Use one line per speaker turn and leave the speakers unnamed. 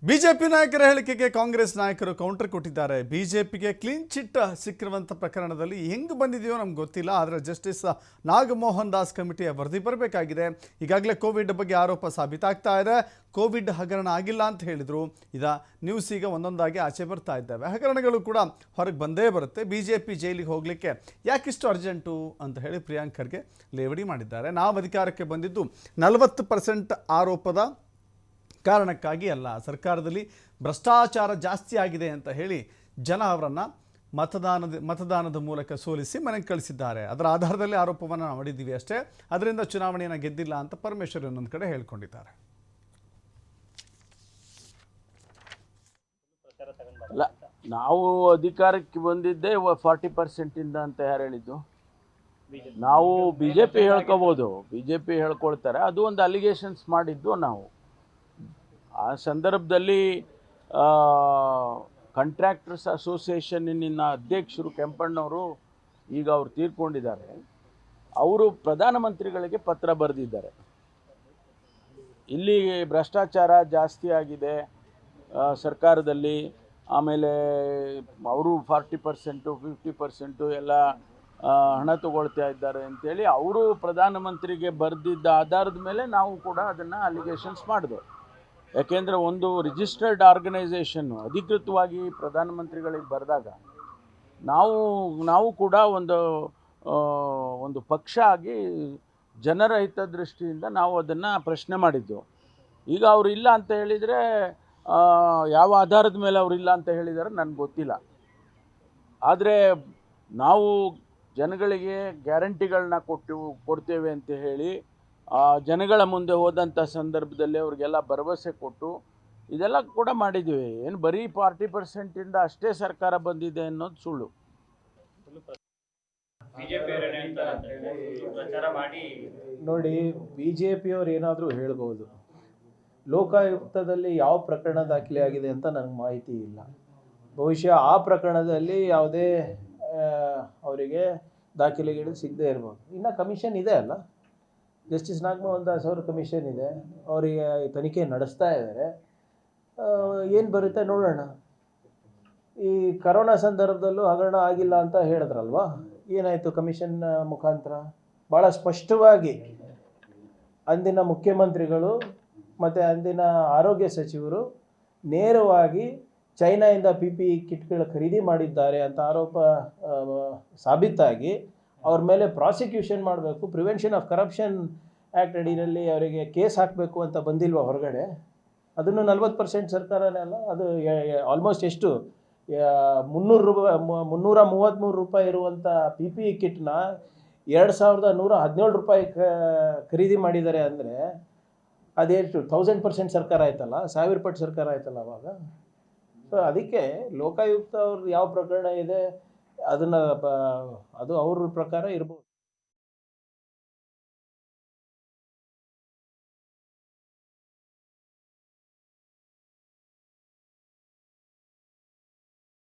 BJP ನಾಯಕರ ಹೇಳಿಕೆಗೆ ಕಾಂಗ್ರೆಸ್ ನಾಯಕರು ಕೌಂಟರ್ ಕೊಟ್ಟಿದ್ದಾರೆ. ಬಿಜೆಪಿಗೆ ಕ್ಲೀನ್ ಚಿಟ್ ಸಿಕ್ಕಿರುವಂಥ ಪ್ರಕರಣದಲ್ಲಿ ಹೆಂಗೆ ಬಂದಿದೆಯೋ ನಮ್ಗೆ ಗೊತ್ತಿಲ್ಲ. ಆದರೆ ಜಸ್ಟಿಸ್ ನಾಗಮೋಹನ್ ದಾಸ್ ಕಮಿಟಿಯ ವರದಿ ಬರಬೇಕಾಗಿದೆ. ಈಗಾಗಲೇ ಕೋವಿಡ್ ಬಗ್ಗೆ ಆರೋಪ ಸಾಬೀತಾಗ್ತಾ ಇದೆ. ಕೋವಿಡ್ ಹಗರಣ ಆಗಿಲ್ಲ ಅಂತ ಹೇಳಿದರು. ನ್ಯೂಸ್ ಈಗ ಒಂದೊಂದಾಗಿ ಆಚೆ ಬರ್ತಾ ಇದ್ದಾವೆ. ಹಗರಣಗಳು ಕೂಡ ಹೊರಗೆ ಬಂದೇ ಬರುತ್ತೆ. ಬಿಜೆಪಿ ಜೈಲಿಗೆ ಹೋಗಲಿಕ್ಕೆ ಯಾಕಿಷ್ಟು ಅರ್ಜೆಂಟು ಅಂತ ಹೇಳಿ ಪ್ರಿಯಾಂಕ್ ಖರ್ಗೆ ಲೇವಡಿ ಮಾಡಿದ್ದಾರೆ. ನಾವು ಅಧಿಕಾರಕ್ಕೆ ಬಂದಿದ್ದು 40% ಆರೋಪದ ಕಾರಣಕ್ಕಾಗಿ ಅಲ್ಲ, ಸರ್ಕಾರದಲ್ಲಿ ಭ್ರಷ್ಟಾಚಾರ ಜಾಸ್ತಿ ಆಗಿದೆ ಅಂತ ಹೇಳಿ ಜನ ಅವರನ್ನು ಮತದಾನದ ಮೂಲಕ ಸೋಲಿಸಿ ಮನೆಗೆ ಕಳಿಸಿದ್ದಾರೆ. ಅದರ ಆಧಾರದಲ್ಲಿ ಆರೋಪವನ್ನು ಮಾಡಿದ್ದೀವಿ ಅಷ್ಟೇ, ಅದರಿಂದ ಚುನಾವಣೆಯನ್ನು ಗೆದ್ದಿಲ್ಲ ಅಂತ ಪರಮೇಶ್ವರ್ ಇನ್ನೊಂದು ಕಡೆ ಹೇಳ್ಕೊಂಡಿದ್ದಾರೆ.
ಅಲ್ಲ, ನಾವು ಅಧಿಕಾರಕ್ಕೆ ಬಂದಿದ್ದೇ 40% ಇಂದ ಅಂತ ಯಾರು ಹೇಳಿದ್ದು? ನಾವು ಬಿಜೆಪಿ ಹೇಳ್ಕೋಬೋದು, ಬಿಜೆಪಿ ಹೇಳ್ಕೊಳ್ತಾರೆ. ಅದು ಒಂದು ಅಲಿಗೇಷನ್ಸ್ ಮಾಡಿದ್ದು ನಾವು. ಆ ಸಂದರ್ಭದಲ್ಲಿ ಕಾಂಟ್ರಾಕ್ಟರ್ಸ್ ಅಸೋಸಿಯೇಷನ್ನಿನ ಅಧ್ಯಕ್ಷರು ಕೆಂಪಣ್ಣವರು, ಈಗ ಅವರು ತೀರ್ಕೊಂಡಿದ್ದಾರೆ, ಅವರು ಪ್ರಧಾನಮಂತ್ರಿಗಳಿಗೆ ಪತ್ರ ಬರೆದಿದ್ದಾರೆ. ಇಲ್ಲಿ ಭ್ರಷ್ಟಾಚಾರ ಜಾಸ್ತಿ ಆಗಿದೆ ಸರ್ಕಾರದಲ್ಲಿ, ಆಮೇಲೆ ಅವರು 40% 50% ಎಲ್ಲ ಹಣ ತಗೊಳ್ತಾ ಇದ್ದಾರೆ ಅಂತೇಳಿ ಅವರು ಪ್ರಧಾನಮಂತ್ರಿಗೆ ಬರೆದಿದ್ದ ಆಧಾರದ ಮೇಲೆ ನಾವು ಕೂಡ ಅದನ್ನು ಅಲಿಗೇಷನ್ಸ್ ಮಾಡಿದೆ. ಯಾಕೆಂದರೆ ಒಂದು ರಿಜಿಸ್ಟರ್ಡ್ ಆರ್ಗನೈಸೇಷನ್ನು ಅಧಿಕೃತವಾಗಿ ಪ್ರಧಾನಮಂತ್ರಿಗಳಿಗೆ ಬರೆದಾಗ ನಾವು ಕೂಡ ಒಂದು ಪಕ್ಷ ಆಗಿ ಜನರ ಹಿತದೃಷ್ಟಿಯಿಂದ ನಾವು ಅದನ್ನು ಪ್ರಶ್ನೆ ಮಾಡಿದ್ದು. ಈಗ ಅವರು ಇಲ್ಲ ಅಂತ ಹೇಳಿದರೆ, ಯಾವ ಆಧಾರದ ಮೇಲೆ ಅವರು ಇಲ್ಲ ಅಂತ ಹೇಳಿದ್ದಾರೆ ನನಗೆ ಗೊತ್ತಿಲ್ಲ. ಆದರೆ ನಾವು ಜನಗಳಿಗೆ ಗ್ಯಾರಂಟಿಗಳನ್ನ ಕೊಡ್ತೇವೆ ಅಂತ ಹೇಳಿ ಜನಗಳ ಮುಂದೆ ಹೋದಂಥ ಸಂದರ್ಭದಲ್ಲಿ ಅವ್ರಿಗೆಲ್ಲ ಭರವಸೆ ಕೊಟ್ಟು ಇದೆಲ್ಲ ಕೂಡ ಮಾಡಿದ್ದೀವಿ. ಏನು ಬರೀ 40% ಅಷ್ಟೇ ಸರ್ಕಾರ ಬಂದಿದೆ ಅನ್ನೋದು ಸುಳ್ಳು.
ನೋಡಿ, ಬಿ ಜೆ ಪಿಯವ್ರು ಏನಾದರೂ ಹೇಳ್ಬೋದು. ಲೋಕಾಯುಕ್ತದಲ್ಲಿ ಯಾವ ಪ್ರಕರಣ ದಾಖಲೆ ಆಗಿದೆ ಅಂತ ನನಗೆ ಮಾಹಿತಿ ಇಲ್ಲ. ಬಹುಶಃ ಆ ಪ್ರಕರಣದಲ್ಲಿ ಯಾವುದೇ ಅವರಿಗೆ ದಾಖಲೆಗಳು ಸಿಗದೇ ಇರ್ಬೋದು. ಇನ್ನು ಕಮಿಷನ್ ಇದೆ ಅಲ್ಲ, ಜಸ್ಟಿಸ್ ನಾಗಮೋಹನ್ ದಾಸ್ ಅವರ ಕಮಿಷನ್ ಇದೆ, ಅವರಿಗೆ ತನಿಖೆ ನಡೆಸ್ತಾ ಇದ್ದಾರೆ. ಏನು ಬರುತ್ತೆ ನೋಡೋಣ. ಈ ಕರೋನಾ ಸಂದರ್ಭದಲ್ಲೂ ಹಗರಣ ಆಗಿಲ್ಲ ಅಂತ ಹೇಳಿದ್ರಲ್ವಾ, ಏನಾಯಿತು ಕಮಿಷನ್ ಮುಖಾಂತರ? ಭಾಳ ಸ್ಪಷ್ಟವಾಗಿ ಅಂದಿನ ಮುಖ್ಯಮಂತ್ರಿಗಳು ಮತ್ತು ಅಂದಿನ ಆರೋಗ್ಯ ಸಚಿವರು ನೇರವಾಗಿ ಚೈನಾಯಿಂದ PPE ಕಿಟ್ಗಳ ಖರೀದಿ ಮಾಡಿದ್ದಾರೆ ಅಂತ ಆರೋಪ ಸಾಬೀತಾಗಿ ಅವ್ರ ಮೇಲೆ ಪ್ರಾಸಿಕ್ಯೂಷನ್ ಮಾಡಬೇಕು, ಪ್ರಿವೆನ್ಷನ್ ಆಫ್ ಕರಪ್ಷನ್ ಆ್ಯಕ್ಟ್ ಅಡಿಯಲ್ಲಿ ಅವರಿಗೆ ಕೇಸ್ ಹಾಕಬೇಕು ಅಂತ ಬಂದಿಲ್ವ ಹೊರಗಡೆ? ಅದನ್ನು 40% ಸರ್ಕಾರನೇ ಅಲ್ಲ, ಅದು ಆಲ್ಮೋಸ್ಟ್ ಎಷ್ಟು 333 ರೂಪಾಯಿ ಇರುವಂಥ PPE ಕಿಟ್ನ 2117 ರೂಪಾಯಿ ಖರೀದಿ ಮಾಡಿದ್ದಾರೆ ಅಂದರೆ ಅದೆಷ್ಟು 1000% ಸರ್ಕಾರ ಆಯ್ತಲ್ಲ, 1000 ಪಟ್ಟು ಸರ್ಕಾರ ಆಯ್ತಲ್ಲ ಅವಾಗ. ಸೊ ಅದಕ್ಕೆ ಲೋಕಾಯುಕ್ತ ಅವ್ರದ್ದು ಯಾವ ಪ್ರಕರಣ ಇದೆ ಅದನ್ನು ಅದು ಅವ್ರ ಪ್ರಕಾರ ಇರ್ಬೋದು.